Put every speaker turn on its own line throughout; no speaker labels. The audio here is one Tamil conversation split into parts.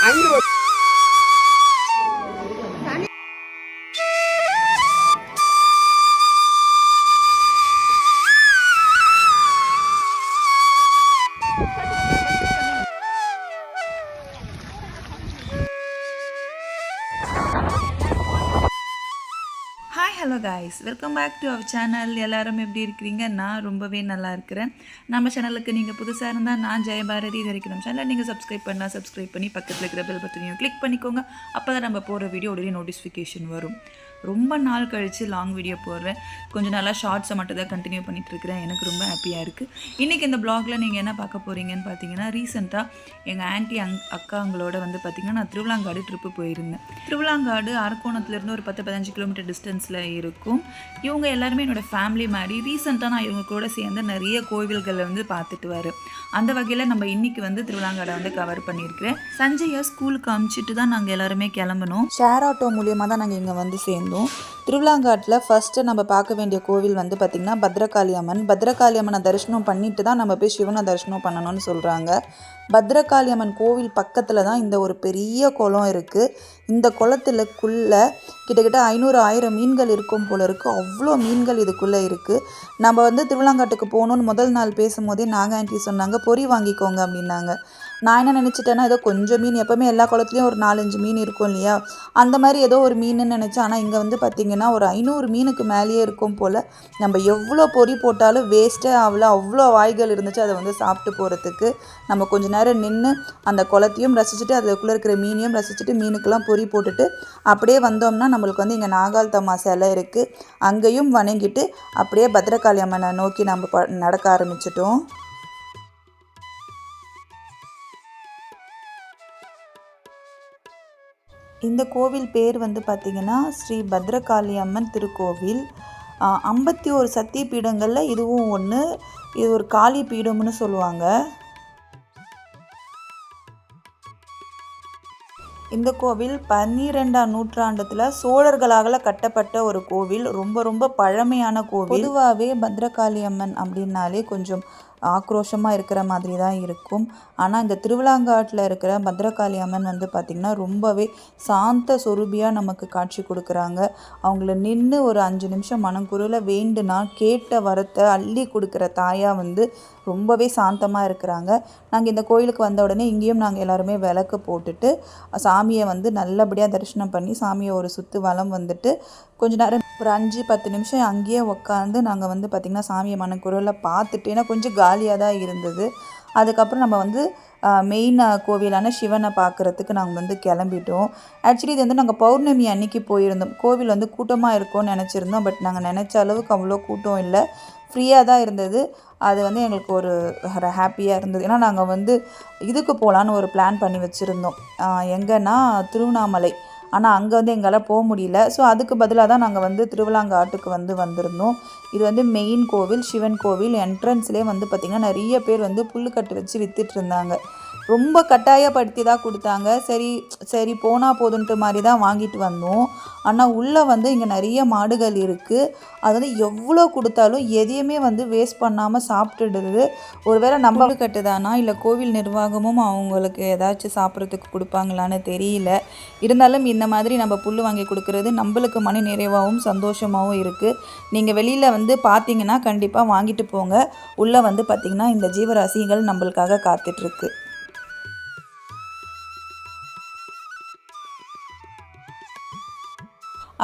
Hi hello guys, welcome back to our channel. எல்லோரும் எப்படி இருக்கிறீங்க? நான் ரொம்பவே நல்லா இருக்கிறேன். நம்ம சேனலுக்கு நீங்கள் புதுசாக இருந்தால் நான் ஜெயபாரதி. இது வரைக்கும் நம்ம சேனல் நீங்கள் சப்ஸ்கிரைப் பண்ணி பக்கத்தில் இருக்கிற பெல் பட்டனையும் கிளிக் பண்ணிக்கோங்க. அப்போ தான் நம்ம போகிற வீடியோ உடனே நோட்டிஃபிகேஷன் வரும். ரொம்ப நாள் கழித்து லாங் வீடியோ போடுறேன். கொஞ்சம் நல்லா ஷார்ட்ஸை மட்டும் தான் கண்டினியூ பண்ணிகிட்ருக்கிறேன். எனக்கு ரொம்ப ஹாப்பியாக இருக்குது. இன்றைக்கி இந்த ப்ளாகில் நீங்கள் என்ன பார்க்க போகிறீங்கன்னு பார்த்தீங்கன்னா, ரீசெண்டாக எங்கள் ஆன்ட்டி அக்காங்களோட வந்து பார்த்திங்கன்னா நான் திருவிழாங்காடு ட்ரிப்பு போயிருந்தேன். திருவிழாங்காடு அரக்கோணத்துலேருந்து ஒரு 10-15 கிலோமீட்டர் டிஸ்டன்ஸில் இருக்கும். இவங்க எல்லாருமே என்னோடய ஃபேமிலி மாதிரி. ரீசெண்டாக நான் இவங்க கூட சேர்ந்து நிறைய கோவில்களை வந்து பார்த்துட்டு வரேன். அந்த வகையில் நம்ம இன்றைக்கி வந்து திருவிழாங்காடை வந்து கவர் பண்ணியிருக்கிறேன். சஞ்சயை ஸ்கூலுக்கு அமுச்சிட்டு தான் நாங்கள் எல்லாருமே கிளம்பணும். ஷேர் ஆட்டோ மூலியமாக தான் நாங்கள் இங்கே வந்து சேர்ந்தோம். திருவிழாங்காட்டில் ஃபஸ்ட்டு நம்ம பார்க்க வேண்டிய கோவில் வந்து பார்த்திங்கன்னா பத்ரகாளி அம்மன். பத்ரகாளி அம்மனை தரிசனம் பண்ணிட்டு தான் நம்ம போய் சிவனை தரிசனம் பண்ணணும்னு சொல்கிறாங்க. பத்ரகாளி அம்மன் கோவில் பக்கத்தில் தான் இந்த ஒரு பெரிய குளம் இருக்குது. இந்த குளத்துக்குள்ளே கிட்டத்தட்ட 500-1000 மீன்கள் இருக்கும் போல இருக்குது. அவ்வளோ மீன்கள் இதுக்குள்ளே இருக்குது. நம்ம வந்து திருவிழாங்காட்டுக்கு போகணுன்னு முதல் நாள் பேசும்போதே நாங்கள் ஆண்டி சொன்னாங்க, பொறி வாங்கிக்கோங்க அப்படின்னாங்க. நான் என்ன நினச்சிட்டேன்னா, ஏதோ கொஞ்சம் மீன், எப்போவுமே எல்லா குளத்துலேயும் ஒரு 4-5 மீன் இருக்கும் இல்லையா, அந்த மாதிரி ஏதோ ஒரு மீனுன்னு நினச்சேன். ஆனால் இங்கே வந்து பார்த்திங்கன்னா ஒரு 500 மீனுக்கு மேலேயே இருக்கும் போல். நம்ம எவ்வளோ பொறி போட்டாலும் வேஸ்ட்டே ஆகல. அவ்வளோ வாய்கள் இருந்துச்சு அதை வந்து சாப்பிட்டு போகிறதுக்கு. நம்ம கொஞ்சம் நேரம் நின்று அந்த குளத்தையும் ரசிச்சுட்டு அதுக்குள்ளே இருக்கிற மீனையும் ரசிச்சுட்டு மீனுக்கெல்லாம் பொறி போட்டுட்டு அப்படியே வந்தோம்னா நம்மளுக்கு வந்து இங்கே நாகால்தம்மா சிலை இருக்குது. அங்கேயும் வணங்கிட்டு அப்படியே பத்ரகாளி அம்மனை நோக்கி நம்ம நடக்க ஆரம்பிச்சிட்டோம். இந்த கோவில் பேர் வந்து பார்த்திங்கன்னா ஸ்ரீ பத்ரகாளி அம்மன் திருக்கோவில். 51 சத்திய பீடங்களில் இதுவும் ஒன்று. இது ஒரு காளி பீடம்னு சொல்லுவாங்க. இந்த கோவில் 12ஆம் நூற்றாண்டத்தில் சோழர்களால் கட்டப்பட்ட ஒரு கோவில். ரொம்ப ரொம்ப பழமையான கோவில். பொதுவாகவே பத்ரகாளி அம்மன் அப்படின்னாலே கொஞ்சம் ஆக்ரோஷமாக இருக்கிற மாதிரி தான் இருக்கும். ஆனால் இந்த திருவிழாங்காட்டில் இருக்கிற பத்ரகாளி அம்மன் வந்து பார்த்திங்கன்னா ரொம்பவே சாந்த சொரூபியாக நமக்கு காட்சி கொடுக்குறாங்க. அவங்கள நின்று ஒரு 5 நிமிஷம் மனக்குருள வேண்டுனா கேட்ட வரத்தை அள்ளி கொடுக்குற தாயாக வந்து ரொம்பவே சாந்தமாக இருக்கிறாங்க. நாங்கள் இந்த கோயிலுக்கு வந்த உடனே இங்கேயும் நாங்கள் எல்லாருமே விளக்கு போட்டுட்டு சாமியை வந்து நல்லபடியாக தரிசனம் பண்ணி சாமியை ஒரு சுற்று வலம் வந்துட்டு கொஞ்ச நேரம் ஒரு 5-10 நிமிஷம் அங்கேயே உட்காந்து நாங்கள் வந்து பார்த்திங்கன்னா சாமியை மனக்குருளை பார்த்துட்டு, ஏன்னா கொஞ்சம் காலியாக தான் இருந்தது. அதுக்கப்புறம் நம்ம வந்து மெயின் கோவிலான சிவனை பார்க்குறதுக்கு நாங்கள் வந்து கிளம்பிட்டோம். ஆக்சுவலி இது வந்து நாங்கள் பௌர்ணமி அன்னைக்கு போயிருந்தோம். கோவில் வந்து கூட்டமாக இருக்கும்னு நினச்சிருந்தோம். பட் நாங்கள் நினச்ச அளவுக்கு அவ்வளோ கூட்டம் இல்லை, ஃப்ரீயாக தான் இருந்தது. அது வந்து எங்களுக்கு ஒரு ஹாப்பியாக இருந்தது. ஏன்னா நாங்கள் வந்து இதுக்கு போகலான்னு ஒரு பிளான் பண்ணி வச்சுருந்தோம். எங்கன்னா திருவண்ணாமலை. ஆனால் அங்கே வந்து எங்களால் போக முடியல. ஸோ அதுக்கு பதிலாக தான் நாங்கள் வந்து திருவிழாங்காட்டுக்கு வந்திருந்தோம். இது வந்து மெயின் கோவில், சிவன் கோவில். என்ட்ரன்ஸ்லேயே வந்து பார்த்திங்கன்னா நிறைய பேர் வந்து புல்லுக்கட்டு வச்சு விற்றுட்டு இருந்தாங்க. ரொம்ப கட்டாயப்படுத்தி தான் கொடுத்தாங்க. சரி போனால் போதுன்ட்டு மாதிரி தான் வாங்கிட்டு வந்தோம். ஆனால் உள்ளே வந்து இங்கே நிறைய மாடுகள் இருக்குது. அது வந்து எவ்வளோ கொடுத்தாலும் எதையுமே வந்து வேஸ்ட் பண்ணாமல் சாப்பிட்டுடுது. ஒருவேளை நம்ம கட்டுதானா இல்லை கோவில் நிர்வாகமும் அவங்களுக்கு ஏதாச்சும் சாப்பிட்றதுக்கு கொடுப்பாங்களான்னு தெரியல. இருந்தாலும் இந்த மாதிரி நம்ம புல் வாங்கி கொடுக்குறது நம்மளுக்கு மன நிறைவாகவும் சந்தோஷமாகவும் இருக்குது. நீங்கள் வெளியில் வந்து பார்த்தீங்கன்னா கண்டிப்பாக வாங்கிட்டு போங்க. உள்ளே வந்து பார்த்திங்கன்னா இந்த ஜீவராசிகள் நம்மளுக்காக காத்துட்ருக்கு.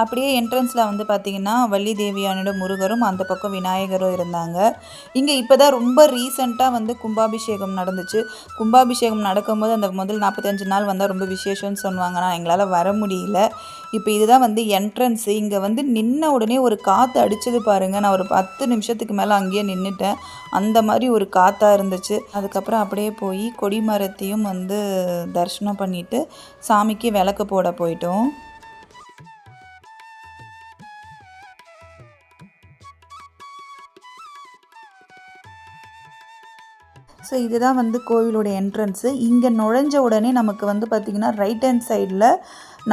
அப்படியே என்ட்ரன்ஸில் வந்து பார்த்திங்கன்னா வள்ளி தேவியானோட முருகரும் அந்த பக்கம் விநாயகரும் இருந்தாங்க. இங்கே இப்போ தான் ரொம்ப ரீசெண்டாக வந்து கும்பாபிஷேகம் நடந்துச்சு. கும்பாபிஷேகம் நடக்கும்போது அந்த முதல் 45 நாள் வந்தால் ரொம்ப விசேஷம்னு சொன்னாங்க. ஆனால் எங்களால் வர முடியல. இப்போ இதுதான் வந்து என்ட்ரன்ஸு. இங்கே வந்து நின்ன உடனே ஒரு காற்று அடித்தது பாருங்கள். நான் ஒரு 10 நிமிஷத்துக்கு மேலே அங்கேயே நின்றுட்டேன். அந்த மாதிரி ஒரு காற்றாக இருந்துச்சு. அதுக்கப்புறம் அப்படியே போய் கொடிமரத்தையும் வந்து தரிசனம் பண்ணிவிட்டு சாமிக்கு விளக்கு போட போயிட்டோம். ஸோ இதுதான் வந்து கோவிலோட என்ட்ரன்ஸு. இங்கே நுழைஞ்ச உடனே நமக்கு வந்து பார்த்திங்கன்னா ரைட் ஹேண்ட் சைடில்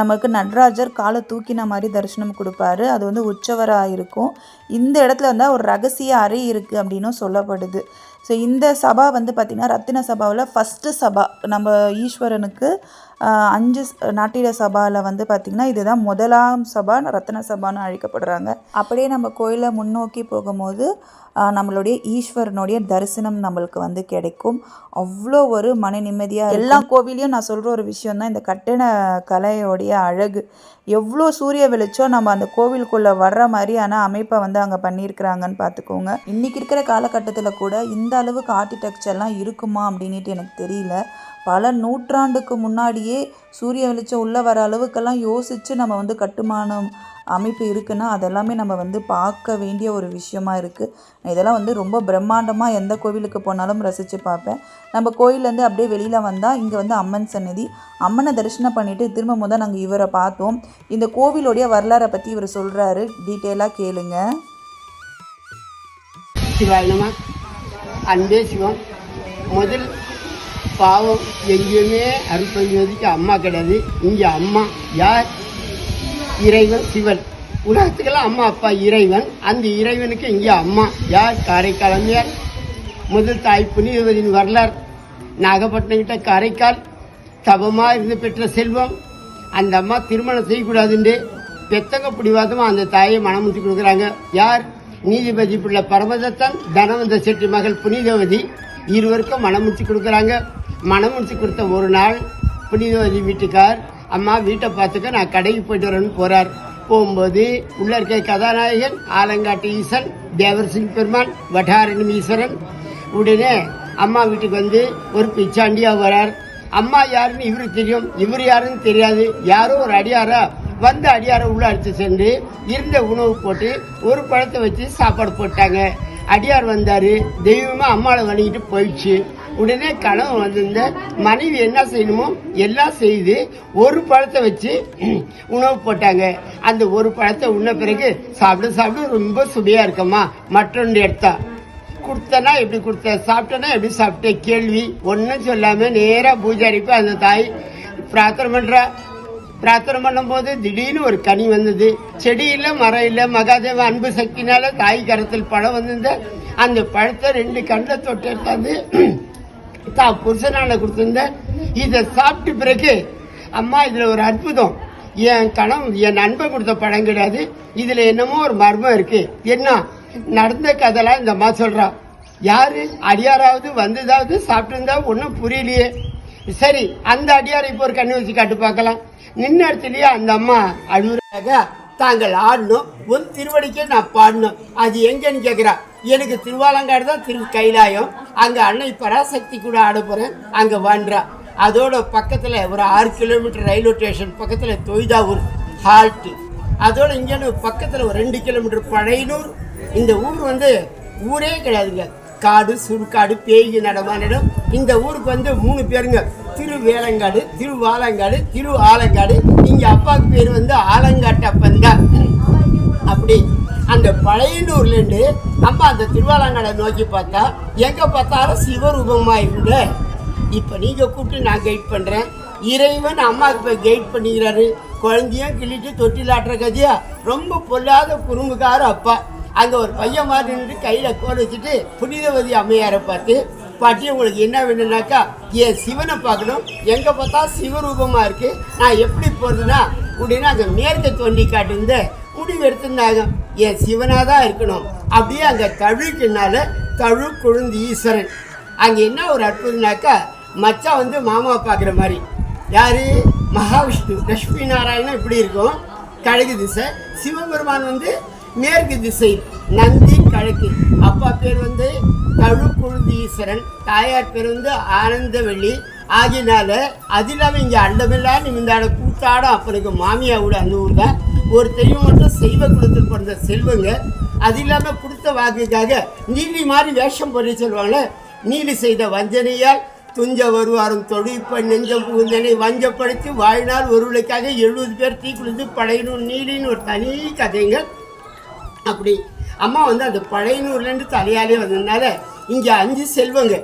நமக்கு நடராஜர் காலை தூக்கின மாதிரி தரிசனம் கொடுப்பாரு. அது வந்து உற்சவராக இருக்கும். இந்த இடத்துல வந்து ஒரு ரகசிய அறை இருக்குது அப்படின்னும் சொல்லப்படுது. ஸோ இந்த சபா வந்து பார்த்திங்கன்னா ரத்தின சபாவில் ஃபஸ்ட்டு சபா நம்ம ஈஸ்வரனுக்கு 5 நாட்டிய சபாவில் வந்து பார்த்திங்கன்னா இதுதான் முதலாம் சபா, ரத்தின சபான்னு அழைக்கப்படுறாங்க. அப்படியே நம்ம கோயிலை முன்னோக்கி போகும்போது நம்மளுடைய ஈஸ்வரனுடைய தரிசனம் நம்மளுக்கு வந்து கிடைக்கும். அவ்வளோ ஒரு மன நிம்மதியாக எல்லா கோவிலையும் நான் சொல்கிற ஒரு விஷயம் தான் இந்த கட்டிட கலையோடைய அழகு. எவ்வளோ சூரிய வெளிச்சம் நம்ம அந்த கோவிலுக்குள்ளே வர்ற மாதிரியான அமைப்பை வந்து அங்கே பண்ணியிருக்கிறாங்கன்னு பார்த்துக்கோங்க. இன்றைக்கி இருக்கிற காலகட்டத்தில் கூட இந்த அளவுக்கு ஆர்கிடெக்சர்லாம் இருக்குமா அப்படின்ட்டு எனக்கு தெரியல. பல நூற்றாண்டுக்கு முன்னாடியே சூரிய வெளிச்சம் உள்ளே வர அளவுக்கெல்லாம் யோசித்து நம்ம வந்து கட்டுமானம் அமைப்பு இருக்குன்னா அதெல்லாமே நம்ம வந்து பார்க்க வேண்டிய ஒரு விஷயமா இருக்குது. இதெல்லாம் வந்து ரொம்ப பிரம்மாண்டமாக எந்த கோவிலுக்கு போனாலும் ரசித்து பார்ப்பேன். நம்ம கோயிலேருந்து அப்படியே வெளியில் வந்தால் இங்கே வந்து அம்மன் சன்னதி. அம்மனை தரிசனம் பண்ணிவிட்டு திரும்ப நாங்கள் இவரை பார்த்தோம். இந்த கோவிலுடைய வரலாறை பற்றி இவர் சொல்கிறாரு, டீட்டெயிலாக கேளுங்க.
சிவாயனமா அன்பே சிவம். முதல் பாவம் எங்கேயுமே அருள்பதிக்கு அம்மா கிடையாது. இங்கே அம்மா யார்? இறைவன் சிவன். உலகத்துக்கெல்லாம் அம்மா அப்பா இறைவன். அந்த இறைவனுக்கு இங்கே அம்மா யார்? காரைக்கால் அம்மையார். முதல் தாய் புனிதவதியின் வரலாறு. நாகப்பட்டினம் கிட்ட காரைக்கால் தபமாக இருந்து பெற்ற செல்வம். அந்த அம்மா திருமணம் செய்யக்கூடாதுன்னு பெத்தங்க பிடிவாதமாக அந்த தாயை மனமுத்தி கொடுக்குறாங்க. யார்? நீதிபதி பிள்ளை பரமதத்தன், தனவந்த செட்டி மகள் புனிதவதி. இருவருக்கும் மனமுத்தி கொடுக்குறாங்க. மனமுத்தி கொடுத்த ஒரு நாள் புனிதவதி வீட்டுக்கார், அம்மா வீட்டை பார்த்துக்க நான் கடைக்கு போயிட்டு வரேன்னு போகிறார். போகும்போது உள்ள இருக்க கதாநாயகன் ஆலங்காட்டு ஈசன், தேவர்சிங் பெருமான், வட்டாரணி ஈஸ்வரன். உடனே அம்மா வீட்டுக்கு வந்து ஒரு பிச்சாண்டியாக வரார். அம்மா யாருன்னு இவருக்கு தெரியும், இவர் யாருன்னு தெரியாது. யாரோ ஒரு அடியாரா வந்து அடியாரை உள்ள அடித்து சென்று இருந்த உணவு போட்டு ஒரு பழத்தை வச்சு சாப்பாடு போட்டாங்க. அடியார் வந்தார். தெய்வமாக அம்மாவை வணங்கிட்டு போயிடுச்சு. உடனே கனவு வந்திருந்த மனைவி என்ன செய்யணுமோ எல்லாம் செய்து ஒரு பழத்தை வச்சு உணவு போட்டாங்க. அந்த ஒரு பழத்தை உண்ண பிறகு சாப்பிட ரொம்ப சுவையாக இருக்கம்மா, மற்றொன்று எடுத்தா கொடுத்தனா எப்படி கொடுத்த, சாப்பிட்டனா எப்படி சாப்பிட்ட, கேள்வி ஒன்றும் சொல்லாமல் நேராக பூஜாரிப்பா அந்த தாய் பிரார்த்தனை பண்ணுறா. பிரார்த்தனை பண்ணும்போது திடீர்னு ஒரு கனி வந்தது. செடி இல்லை, மரம் இல்லை. மகாதேவ அன்பு சக்தினால தாய் கரத்தில் பழம் வந்திருந்த அந்த பழத்தை 2 கண்ணில் தொட்டு எடுத்தாந்து தான் புருஷனால கொடுத்திருந்த. இதை சாப்பிட்ட பிறகு அம்மா இதில் ஒரு அற்புதம், என் நண்பன் கொடுத்த பழம் கிடையாது, இதில் என்னமோ ஒரு மர்மம் இருக்கு. என்ன நடந்த கதைலாம் இந்த அம்மா சொல்றா. யாரு அடியாராவது வந்ததாவது சாப்பிட்டு இருந்தா ஒன்றும் புரியலையே. சரி, அந்த அடியாரை இப்போ ஒரு கண்ணு வச்சு காட்டு பார்க்கலாம். நின்ன இடத்துலயே அந்த அம்மா அழுகுறாங்க. தாங்கள் ஆடணும், உன் திருவடிக்கே நான் பாடணும். அது எங்கன்னு கேட்குறா. எனக்கு திருவாலங்காடு தான் திரு கைலாயம், அங்கே அன்னை பராசக்தி கூட ஆட போகிறேன், அங்கே வாண்டுறா. அதோட பக்கத்தில் ஒரு 6 கிலோமீட்டர் ரயில்வே ஸ்டேஷன் பக்கத்தில் தொய்தாவூர் ஹால்ட்டு. அதோட இங்கே பக்கத்தில் ஒரு 2 கிலோமீட்டர் பழையனூர். இந்த ஊர் வந்து ஊரே கிடையாதுங்க, காடு சுடுகாடு பேய்கு நடமானிடம். இந்த ஊருக்கு வந்து 3 பேருங்க, திருவேலங்காடு, திருவாலங்காடு, திரு ஆலங்காடு. இங்கே அப்பாவுக்கு பேர் வந்து ஆலங்காட்டு அப்பன் தான். அப்படி அந்த பழையனூர்லேருந்து அம்மா அந்த திருவாலங்காடை நோக்கி பார்த்தா எங்கே பார்த்தாலும் சிவரூபமாக இருந்த. இப்போ நீங்கள் கூப்பிட்டு நான் கைட் பண்ணுறேன். இறைவன் அம்மாவுக்கு போய் கைட் பண்ணிக்கிறாரு. குழந்தையும் கிள்ளிட்டு தொட்டிலாட்டுற கதையா. ரொம்ப பொல்லாத குறும்புக்கார அப்பா. அங்கே ஒரு பையன் மாதிரி நின்று கையில் கோல் வச்சுட்டு புனிதவதி அம்மையாரை பார்த்து, பாட்டி உங்களுக்கு என்ன வேணும்னாக்கா என் சிவனை பார்க்கணும், எங்கே பார்த்தா சிவரூபமாக இருக்குது, நான் எப்படி போகிறதுனா உடனே அங்கே மேற்க தோண்டி காட்டுந்த முடிவு எடுத்திருந்தாங்க. என் சிவனாக தான் இருக்கணும். அப்படியே அங்கே தழுக்குனால தழு கொழுந்து ஈஸ்வரன். அங்கே என்ன ஒரு அற்புதம்னாக்கா மச்சான் வந்து மாமாவை பார்க்குற மாதிரி. யார்? மகாவிஷ்ணு லட்சுமி நாராயணன் இப்படி இருக்கும் கிழக்கு திசை, சிவபெருமான் வந்து மேற்கு திசை, நந்தி கிழக்கு. அப்பா பேர் வந்து தழுக்குழுந்து ஈஸ்வரன், தாயார் பேர் வந்து ஆனந்தவள்ளி ஆகினால அது இல்லாமல் இங்கே அண்டமில்லாம் நிமிந்தாட கூத்தாடம் அப்பனுக்கு மாமியா கூட அந்த ஊர் தான். ஒரு தெய்வம் மட்டும் செய்வ குலத்தில் பிறந்த செல்வங்க. அது இல்லாமல் கொடுத்த வாக்குக்காக நீலி மாதிரி வேஷம் போட்டு சொல்லுவாங்களே, நீலி செய்த வஞ்சனையால் துஞ்ச வருவாரும் தொழிற்ப நெஞ்சம் புகுந்தனை வஞ்சப்படுத்தி வாழ்நாள் ஒருவளுக்காக 70 பேர் தீ குளித்து பழையனூர் நீலின்னு ஒரு தனி கதைங்க. அப்படி அம்மா வந்து அந்த பழையனூர்லேருந்து தலையாலே வந்ததுனால இங்கே 5 செல்வங்க.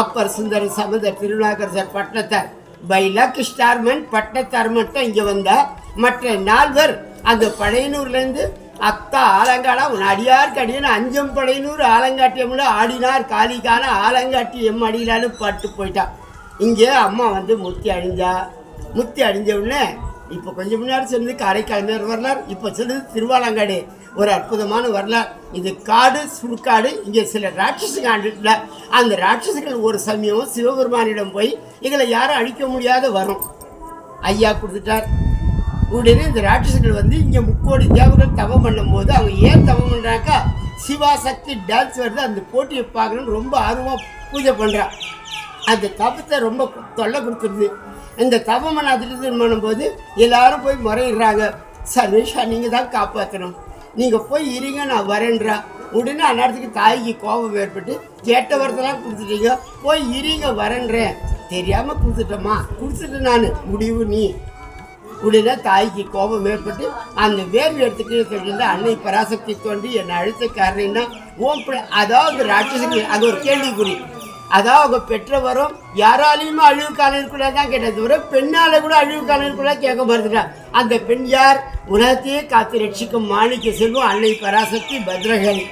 அப்பர் சுந்தர சமதர் திருநாகரசர் பட்டணத்தார் பைலக் ஸ்டார்மன் பட்டணத்தார் மட்டும் இங்கே வந்தா. மற்ற 4 அந்த பழையனூர்லேருந்து அத்தா ஆலங்காடா உன் அடியார் கடியன் அஞ்சம் படையினூர் ஆலங்காட்டியமுள்ள ஆடினார் காலிக்கான ஆலங்காட்டி அடியிலான்னு பட்டு போயிட்டான். இங்கே அம்மா வந்து முத்தி அழிஞ்ச உடனே இப்போ கொஞ்சம் முன்னாடி சொன்னது காரைக்கால் வரலாறு, இப்போ சொன்னது திருவாலங்காடு. ஒரு அற்புதமான வரலாறு. இது காடு சுடுகாடு. இங்கே சில ராட்சசுகள் ஆண்டுல அந்த ராட்சசுகள் ஒரு சமயம் சிவபெருமானிடம் போய் எங்களை யாரும் அழிக்க முடியாத வரும் ஐயா கொடுத்துட்டார். உடனே இந்த ராட்சசுகள் வந்து இங்கே 3 கோடி தேவர்கள் தவம் பண்ணும்போது அவங்க ஏன் தவம் பண்ணுறாக்கா, சிவா சக்தி டான்ஸ் வருது, அந்த போட்டியை பார்க்கணும்னு ரொம்ப ஆர்வமாக பூஜை பண்ணுறா. அந்த தவத்தை ரொம்ப தொல்லை கொடுத்துருது. இந்த தவம் அதிர்ஷ்டம் பண்ணும்போது எல்லாரும் போய் முறையிடுறாங்க, சர்வேஷா நீங்கள் தான் காப்பாற்றணும், நீங்கள் போய் இருங்க நான் வரேன்றா. உடனே அந்நேரத்துக்கு தாய்க்கு கோபம் ஏற்பட்டு கேட்ட வரதெல்லாம் கொடுத்துட்டீங்க, போய் இருங்க வரேன்றேன், தெரியாமல் கொடுத்துட்டு நான் முடிவு நீ. உடனே தாய்க்கு கோபம் ஏற்பட்டு அந்த வேர்வை எடுத்துக்கிட்டு சொல்லியிருந்தா அன்னை பராசக்தி தோன்றி என்னை அழுத்த காரணம்னா அதாவது ராட்சசுக்கு அது ஒரு கேள்விக்குறி. அதாவது அவங்க பெற்ற வரும் யாராலையுமே அழிவு காலங்களுக்குள்ள தான் கேட்டது வர பெண்ணால கூட அழிவு காலங்களுக்குள்ள கேட்க மறுத்துட்டா. அந்த பெண் யார்? உலகத்தையே காத்து ரட்சிக்கும் மாணிக்க செல்வம் அன்னை பராசக்தி பத்ரகாளி.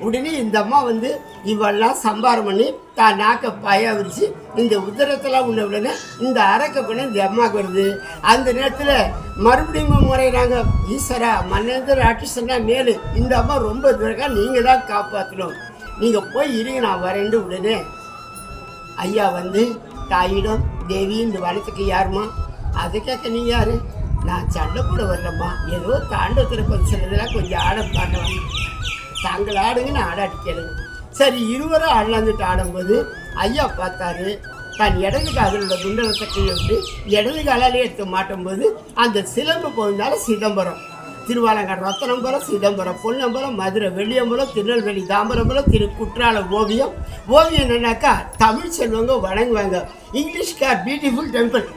உடனே இந்த அம்மா வந்து இவெல்லாம் சம்பாரம் பண்ணி தான் நாக்க பாயா விரிச்சு இந்த உதரத்தெல்லாம் உள்ள உடனே இந்த அரக்க பண்ண இந்த அம்மாவுக்கு வருது. அந்த நேரத்தில் மறுபடியும் முறைகிறாங்க, ஈஸ்வரா மன்னேந்திர ராட்சசன்னா மேலு, இந்த அம்மா ரொம்ப தூரம் நீங்கள் தான் காப்பாற்றணும், நீங்கள் போய் இருங்க நான் வரேன்னு. உடனே ஐயா வந்து தாயிடம் தேவி இந்த வனத்துக்கு யாருமா, அதை கேட்க நீ யாரு? நான் சண்டை போட வரலம்மா, ஏதோ தாண்டவத்தில் கொஞ்சம் சிலதெல்லாம் கொஞ்சம் ஆட பார்க்கலாம், தாங்கள் ஆடுங்க நான் ஆடாட்டி கேளுங்க. சரி இருவரும் ஆடலாந்துட்டு ஆடும்போது ஐயா பார்த்தாரு, தன் இடது காதில் உள்ள குண்டல சக்தியை விட்டு இடது காலாலே எடுத்து மாட்டும்போது அந்த சிலம்பு போயிருந்தாலும் சிதம்பரம், திருவாலங்காடு ரத்தனம்பரம், சிதம்பரம், பொன்னம்பலம், மதுரை, வெள்ளியம்பலம், திருநெல்வேலி, தாம்பரம்பலம், குற்றாலம் ஓவியம் என்னன்னாக்கா தமிழ் செல்வங்க வணங்குவாங்க. இங்கிலீஷ்கார் பியூட்டிஃபுல் டெம்பிள்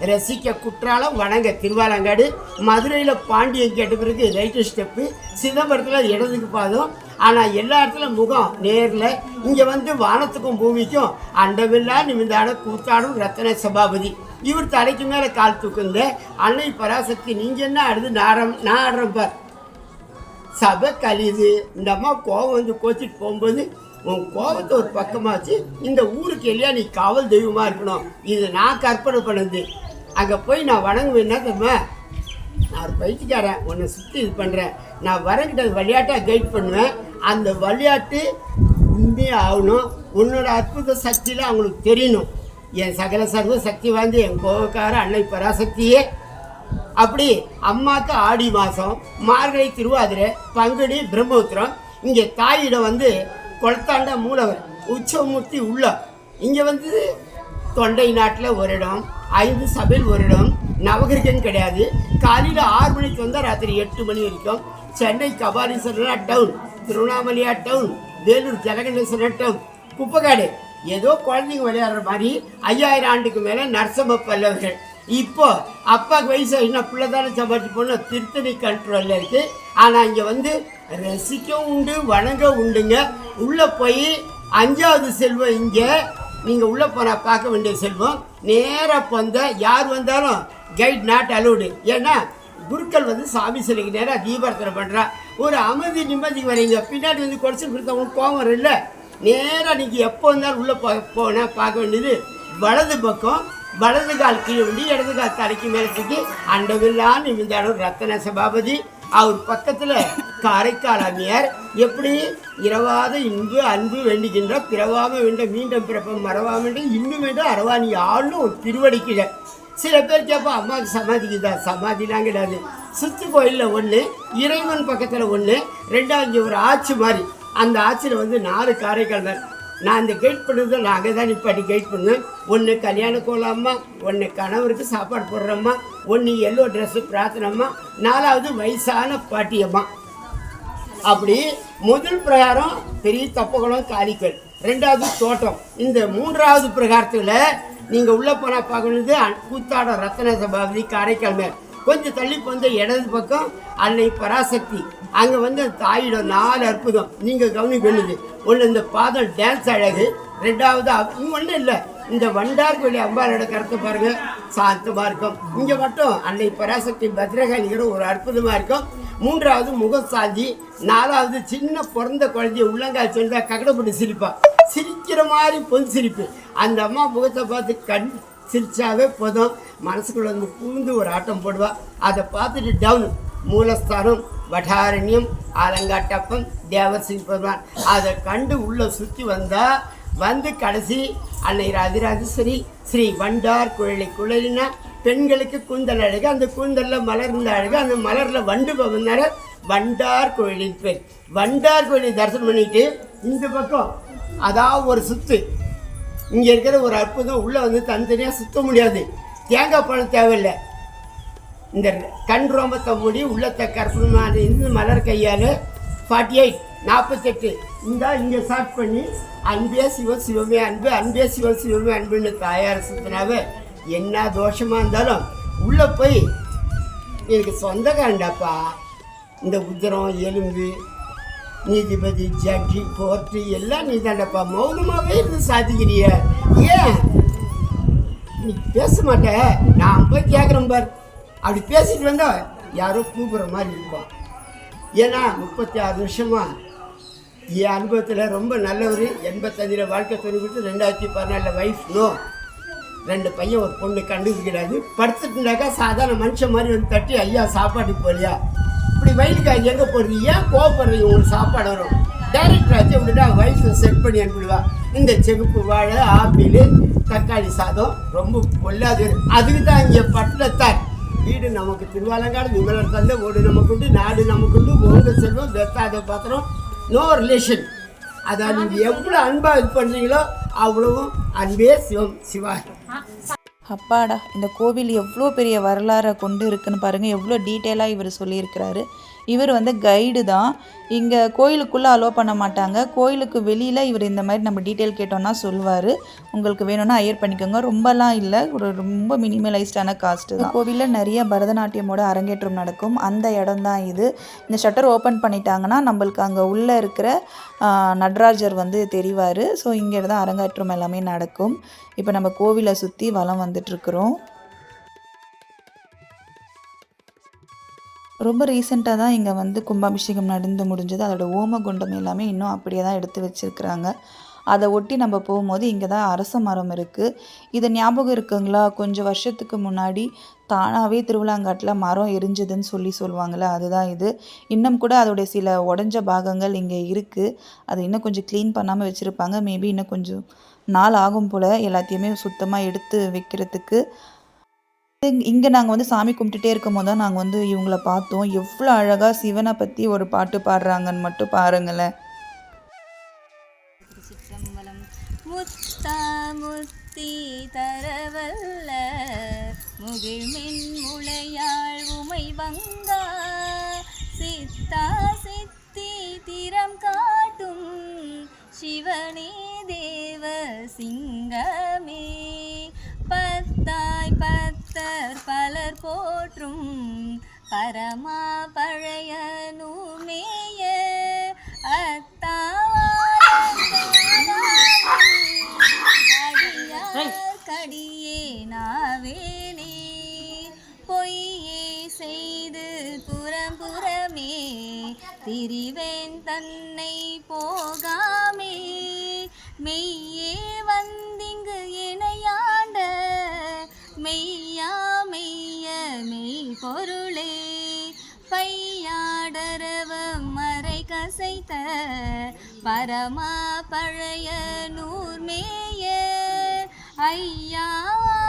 ரசிக்க குற்றாலம், வணங்க திருவாலங்காடு, மதுரையில் பாண்டியன் கேட்ட பிறகு ரைட்டு ஸ்டெப்பு, சிதம்பரத்தில் இடதுக்கு பாதம். ஆனால் எல்லா இடத்துலையும் முகம் நேரில். இங்கே வந்து வானத்துக்கும் பூமிக்கும் அண்டவில்லா நிமிந்தான கூத்தாடும் ரத்தன சபாபதி. இவர் தலைக்கு மேலே கால் தூக்குங்க அன்னை பராசக்தி. நீங்கள் என்ன ஆடுது நான் ஆடுறேன் பார். சபை கழியுது. இந்த அம்மா கோபம் வந்து கோச்சிட்டு போகும்போது உன் கோபத்தை ஒரு பக்கமாச்சு, இந்த ஊருக்கு இல்லையா நீ காவல் தெய்வமாக இருக்கணும், இது நான் கற்பனை பண்ணது. அங்கே போய் நான் வணங்குவேன். என்ன தெரியுமா, நான் ஒரு பயிற்சிக்காரன், உன்னை சுற்றி இது பண்ணுறேன், நான் வரங்கிட்ட விளையாட்டாக கைட் பண்ணுவேன், அந்த விளையாட்டு உண்மையாக ஆகணும், உன்னோட அற்புத சக்தியில் அவங்களுக்கு தெரியணும். என் சகல சர்வ சக்தி வாய்ந்து என் கோபக்கார அன்னை பராசக்தியே. அப்படி அம்மாவுக்கு ஆடி மாதம், மார்கழி திருவாதிரை, பங்குனி பிரம்மோத்திரம். இங்கே தாயிடம் வந்து கொளத்தாண்ட மூலவர் உச்சமூர்த்தி உள்ள. இங்கே வந்து தொண்டை நாட்டில் ஒரு இடம், 5 சபையில் ஒரு இடம், நவகிரகம் கிடையாது. காலையில் 6 மணிக்கு வந்தால் ராத்திரி 8 மணி வரைக்கும். சென்னை கபாலீஸ்வரனா டவுன், திருவண்ணாமலையா டவுன், வேலூர் ஜலகண்டேஸ்வரா டவுன், குப்பைக்காடு. ஏதோ குழந்தைங்க விளையாடுற மாதிரி 5000 ஆண்டுக்கு மேலே நரசிம்ம பல்லவர்கள். இப்போ அப்பாவுக்கு வயசு என்ன பிள்ளை தானே சம்பாதிச்சு போகணும், திருத்தணி கண்ட்ரோலில் இருக்குது. ஆனால் இங்கே வந்து ரசிக்கவும் உண்டு, வணங்க உண்டுங்க. உள்ளே போய் 5வது செல்வம் இங்கே நீங்கள் உள்ளே போனால் பார்க்க வேண்டிய செல்வம். நேராக போந்த யார் வந்தாலும் கைட் நாட் அலோடு. ஏன்னா குருக்கள் வந்து சாமி சிலைக்கு நேராக தீபார்த்தனை பண்ணுறா. ஒரு அமைதி நிம்மதிக்கு வரீங்க, பின்னாடி வந்து குறைச்சி கொடுத்தவங்களுக்கு கோவம் வரும் இல்லை. நேராக நீங்கள் எப்போ வந்தாலும் உள்ளே போனால் பார்க்க வேண்டியது வலது பக்கம். வலது கால் கீழே உண்டி இடது கால் தலைக்கு மேலே தூக்கி அண்டவில்லான்னு நிமிந்தாலும் ரத்தன சபாபதி. அவர் பக்கத்தில் காரைக்கால் அம்மையார். எப்படி இரவாத இன்பு அன்பு வேண்டுகின்ற பிறவாம வேண்ட மீண்டும் பிறப்பம் மறவாம வேண்டும் இன்னும் வேண்டும் அரவாணி ஆளும் ஒரு திருவடிக்கீழ. சில பேர் கேட்போம் அம்மாவுக்கு சமாதிக்குதா, சமாதிலாம் கிடையாது. சுற்று கோயிலில் ஒன்று, இறைவன் பக்கத்தில் ஒன்று, 2வது ஒரு ஆட்சி மாதிரி. அந்த ஆட்சியில் வந்து 4 காரைக்கால் தான். நான் இந்த கைட் பண்ணுறது நாங்கள் தான் நிப்பாட்டி கைட் பண்ணுவேன். ஒன்று கல்யாண கோலம்மா, ஒன்று கணவருக்கு சாப்பாடு போடுறம்மா, ஒன்று எல்லோ ட்ரெஸ்ஸு பிரார்த்தனம்மா, 4வது வயசான பாட்டியம்மா. அப்படி முதல் பிரகாரம் பெரிய தப்பகுளம் காலிக்கல், 2வது தோட்டம். இந்த 3வது பிரகாரத்தில் நீங்கள் உள்ளே போனால் பார்க்கணுது கூத்தாட ரத்தன சபாபதி காரைக்கால் மேல். கொஞ்சம் தள்ளி போந்த இடது பக்கம் அன்னை பராசக்தி. அங்கே வந்து தாயிடம் 4 அற்புதம் நீங்கள் கவனிக்க வேண்டியது. ஒன்று இந்த பாதம் டான்ஸ் அழகு, 2வது ஒன்றும் இல்லை இந்த வண்டார்கோழி அம்பாளோட கருத்தை பாருங்க, சாந்தமா இருக்கும். இங்க மட்டும் அன்னை பராசக்தி பத்ரகாளிங்கிற ஒரு அற்புதமா இருக்கும். மூன்றாவது முகசாந்தி, நாலாவது சின்ன பிறந்த குழந்தைய உள்ளங்கால் சேர்ந்தா ககடப்பட்டு சிரிப்பா, சிரிக்கிற மாதிரி பொன் சிரிப்பு. அந்த அம்மா முகத்தை பார்த்து கண் சிரிச்சாவே போதும், மனசுக்குள்ள வந்து பூந்து ஒரு ஆட்டம் போடுவா. அதை பார்த்துட்டு டவுன் மூலஸ்தானம், வடாரண்யம், ஆலங்காட்டப்பன், தேவசிங் பெருமான் அதை கண்டு உள்ள சுற்றி வந்தா வந்து கடைசி அன்னை ராஜராஜேஸ்வரி ஸ்ரீ வண்டார் குழலி குழலினா பெண்களுக்கு கூந்தல் அழகு, அந்த கூந்தலில் மலர்ந்த அழகு, அந்த மலரில் வண்டு பவனால வண்டார் கோயிலின் பேர். வண்டார் கோயிலை தரிசனம் பண்ணிட்டு இந்த பக்கம் அதாவது ஒரு சுத்து, இங்கே இருக்கிற ஒரு அற்புதம். உள்ளே வந்து தனித்தனியாக சுத்த முடியாது, தேங்காய் பழம் தேவையில்லை. இந்த கண் ரோமத்தை மூடி உள்ளத்தை கற்பனை இருந்து மலர் கையால் 48 48 இந்த இங்கே ஸ்டார்ட் பண்ணி அன்பே சிவம் சிவமே அன்பு, அன்பே சிவம் சிவமே அன்புன்னு தாயார் சுத்தினாவே என்ன தோஷமாக இருந்தாலும் உள்ளே போய் எனக்கு சொந்தக்காரண்டாப்பா, இந்த உத்திரம் எலும்பு நீதிபதி ஜட்ஜி கோர்ட்டு எல்லாம் நீ தாண்டப்பா, மௌனமாகவே இருந்து சாதிக்கிறிய, ஏன் நீ பேச மாட்ட? நான் போய் கேட்குறேன் பார். அப்படி பேசிட்டு வந்தா யாரோ கூப்பிட்ற மாதிரி இருப்போம். ஏன்னா 36 வருஷமா என் அனுபவத்தில் ரொம்ப நல்லவர். 85 வாழ்க்கை துணிவிட்டு 2014 வைஃப் நோ, 2 பையன் ஒரு பொண்ணு கண்டுக்கிறாரு. படுத்துட்டுனாக்கா சாதாரண மனுஷன் மாதிரி வந்து தட்டி, ஐயா சாப்பாட்டுக்கு போறியா, இப்படி வயலுக்காக எங்கே போடுறது, ஏன் கோவப்படுறீங்க, உங்களுக்கு சாப்பாடு வரும். டைரக்டர் ஆச்சு அப்படின்னா வயசில் செட் பண்ணி அனுப்பிடுவா. இந்த செகுப்பு வாழை, ஆப்பிள், தக்காளி சாதம் ரொம்ப பொல்லாது. அதுக்கு தான் இங்கே பட்டத்தார் வீடு நமக்கு திருவாலங்காடு விமலர் தந்தை, ஓடு நமக்குண்டு, நாடு நமக்குண்டு, ஓங்க செல்வம், வெத்தாத பாத்திரம், நோ ரிலேஷன். அதான் நீங்கள் எவ்வளோ அன்பாக இது பண்ணுறீங்களோ அவ்வளவும் அன்பே சிவம் சிவாய்.
அப்பாடா, இந்த கோவில் எவ்வளோ பெரிய வரலாறை கொண்டு இருக்குன்னு பாருங்கள், எவ்வளோ டீட்டெயிலாக இவர் சொல்லியிருக்கிறாரு. இவர் வந்து கைடு தான். இங்கே கோயிலுக்குள்ளே அலோவ் பண்ண மாட்டாங்க, கோயிலுக்கு வெளியில் இவர் இந்த மாதிரி நம்ம டீட்டெயில் கேட்டோன்னா சொல்லுவார். உங்களுக்கு வேணும்னா ஹையர் பண்ணிக்கோங்க, ரொம்பலாம் இல்லை, ஒரு ரொம்ப மினிமலைஸ்டான காஸ்ட்டு தான். கோவிலில் நிறைய பரதநாட்டியமோட அரங்கேற்றம் நடக்கும், அந்த இடம் தான் இது. இந்த ஷட்டர் ஓப்பன் பண்ணிட்டாங்கன்னா நம்மளுக்கு அங்கே உள்ளே இருக்கிற நடராஜர் வந்து தெரிவார். ஸோ இங்கே தான் அரங்கேற்றம் எல்லாமே நடக்கும். இப்போ நம்ம கோவிலை சுற்றி வலம் வந்துட்டுருக்குறோம். ரொம்ப ரீசெண்டாக தான் இங்கே வந்து கும்பாபிஷேகம் நடந்து முடிஞ்சது. அதோட ஓமகுண்டம் எல்லாமே இன்னும் அப்படியே தான் எடுத்து வச்சுருக்குறாங்க. அதை ஒட்டி நம்ம போகும்போது இங்கே தான் அரச மரம் இருக்குது. இது ஞாபகம் இருக்குங்களா, கொஞ்சம் வருஷத்துக்கு முன்னாடி தானாகவே திருவிழாங்காட்டில் மரம் எரிஞ்சதுன்னு சொல்லுவாங்கள்ல, அதுதான் இது. இன்னும் கூட அதோடைய சில உடஞ்ச பாகங்கள் இங்கே இருக்குது. அதை இன்னும் கொஞ்சம் க்ளீன் பண்ணாமல் வச்சுருப்பாங்க. மேபி இன்னும் கொஞ்சம் நாள் ஆகும் போல் எல்லாத்தையுமே சுத்தமாக எடுத்து வைக்கிறதுக்கு. இங்கே நாங்கள் வந்து சாமி கும்பிட்டுட்டே இருக்கும் போது தான் நாங்கள் வந்து இவங்கள பார்த்தோம். எவ்வளோ அழகாக சிவனை பற்றி ஒரு பாட்டு பாடுறாங்கன்னு மட்டும் பாருங்களேன்.
முத்தா முத்தி தரவல்ல முகிழ்மின் முளையாள் உமை வங்கா சித்தா சித்தி திறம் காட்டும் சிவனே தேவ சிங்கமே பத்தாய் பத்தர் பலர் போற்றும் பரமா பழைய நூமேய கடியே நாவேனே பொய்யே செய்து புறம்புறமே திரிவேன் தன்னை போகாமே மெய்யே வந்திங்கு இணையாண்ட மெய்யா மெய்ய மெய் பொருளே பையாடரவம் மறை கசைத்த பரமா பழைய நூர்மேய ஐயாலங்காடாவுன்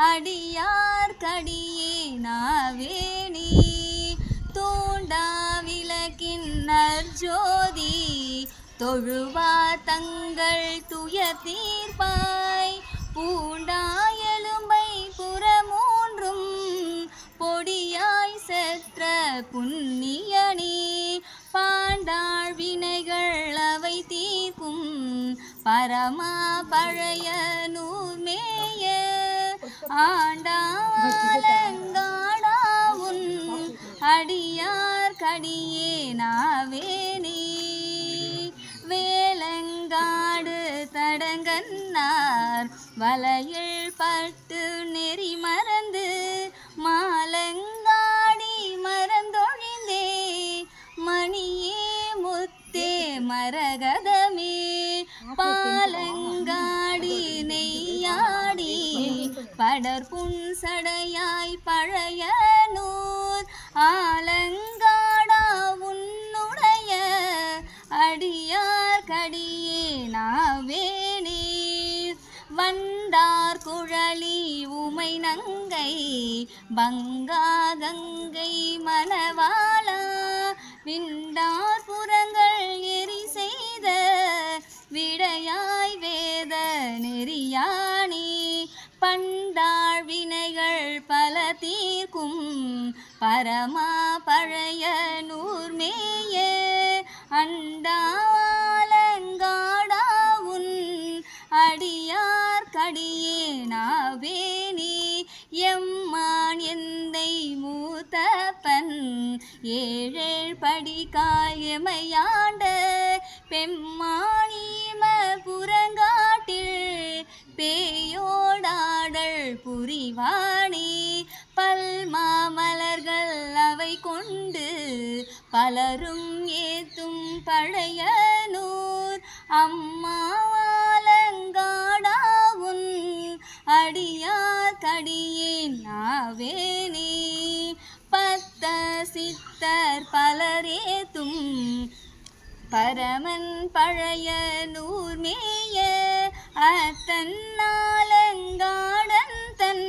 அடியார் கடியே நாவேணி தூண்டா விளக்கின் நற்ஜோதி தொழுவா தங்கள் துயர் தீர்ப்பாய் பூண்டாய் எலும்பை புறமூன்றும் பொடியாய் செற்ற புண்ணியனே பாண்டாள் வினைகள் அவை தீர்க்கும் பரமா பழைய நூர்மேய ஆண்டாலங்காடாவுன் அடியார் கடியே நாவேனே வேலங்காடு பழங்கன்னார் வலையில் பட்டு நெறி மறந்து மாலங்காடி மறந்தொழிந்தே மணியே முத்தே மரகதமே பாலங்காடி நெய்யாடி படர்புன் சடையாய் பழைய நூர் ஆலங்காடா உன்னுடைய அடியார் கடியே நாவேனே வண்டார் குழலி உமை நங்கை பங்கா கங்கை மணவாளா விண்டார் புறங்கள் எரி செய்த விடையாய் வேத நெறியானி பண்டாள் வினைகள் பல தீர்க்கும் பரமா பழைய நூர்மேய அண்டாலங்காடா உன் அடியார் கடியே நாவேனி எம்மான் எந்தை மூத்தப்பன் ஏழேழ் படிக்காய் எமையாண்ட பெம்மானிம புறங்காட்டில் பேயோடாடல் புரிவாணி பல்மாமலர்கள் அவை கொண்டு பலரும் ஏத்தும் பழைய நூர் அம்மாலங்காடா உன் அடியார் கடியேன் நாவேனே பத்த சித்தர் பலரேத்தும் பரமன் பழைய நூர்மேய அத்தன்னாலங்காடன் தன்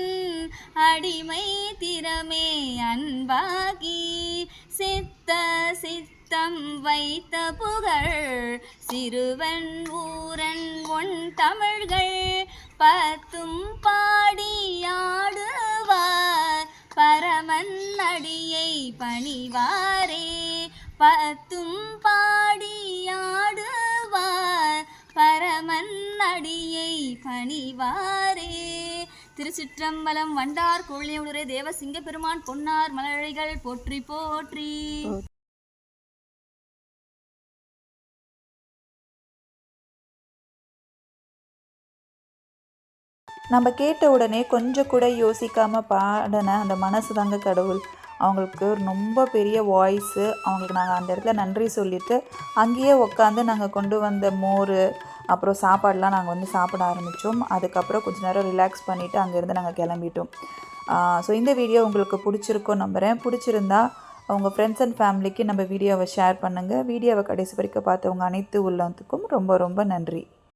அடிமை திறமே அன்பாகி சித்த சித்தம் வைத்த புகழ் சிறுவன் ஊரன் ஒன் தமிழ்கள் பத்தும் பாடியாடுவார் பரமன் அடியை பணிவாரே பத்தும் பாடியாடுவார் பரமன் அடியை பணிவாரே. திருச்சிற்றம்பலம். வண்டார் கோழியுடரே தேவசிங்க பெருமான் பொன்னார் மலரழைகள் போற்றி போற்றி.
நம்ம கேட்ட உடனே கொஞ்சம் கூட யோசிக்காமல் பாடின அந்த மனசு தாங்க கடவுள். அவங்களுக்கு ரொம்ப பெரிய வாய்ஸு. அவங்களுக்கு நாங்கள் அந்த இடத்துல நன்றி சொல்லிவிட்டு அங்கேயே உட்காந்து நாங்கள் கொண்டு வந்த மோர் அப்புறம் சாப்பாடெலாம் நாங்கள் சாப்பிட ஆரம்பித்தோம். அதுக்கப்புறம் கொஞ்சம் நேரம் ரிலாக்ஸ் பண்ணிவிட்டு அங்கேருந்து நாங்கள் கிளம்பிட்டோம். ஸோ இந்த வீடியோ உங்களுக்கு பிடிச்சிருக்கோன்னு நம்புகிறேன். பிடிச்சிருந்தா அவங்க ஃப்ரெண்ட்ஸ் அண்ட் ஃபேமிலிக்கு நம்ம வீடியோவை ஷேர் பண்ணுங்கள். வீடியோவை கடைசி வரைக்கும் பார்த்தவங்க அனைத்து உள்ளத்துக்கும் ரொம்ப ரொம்ப நன்றி.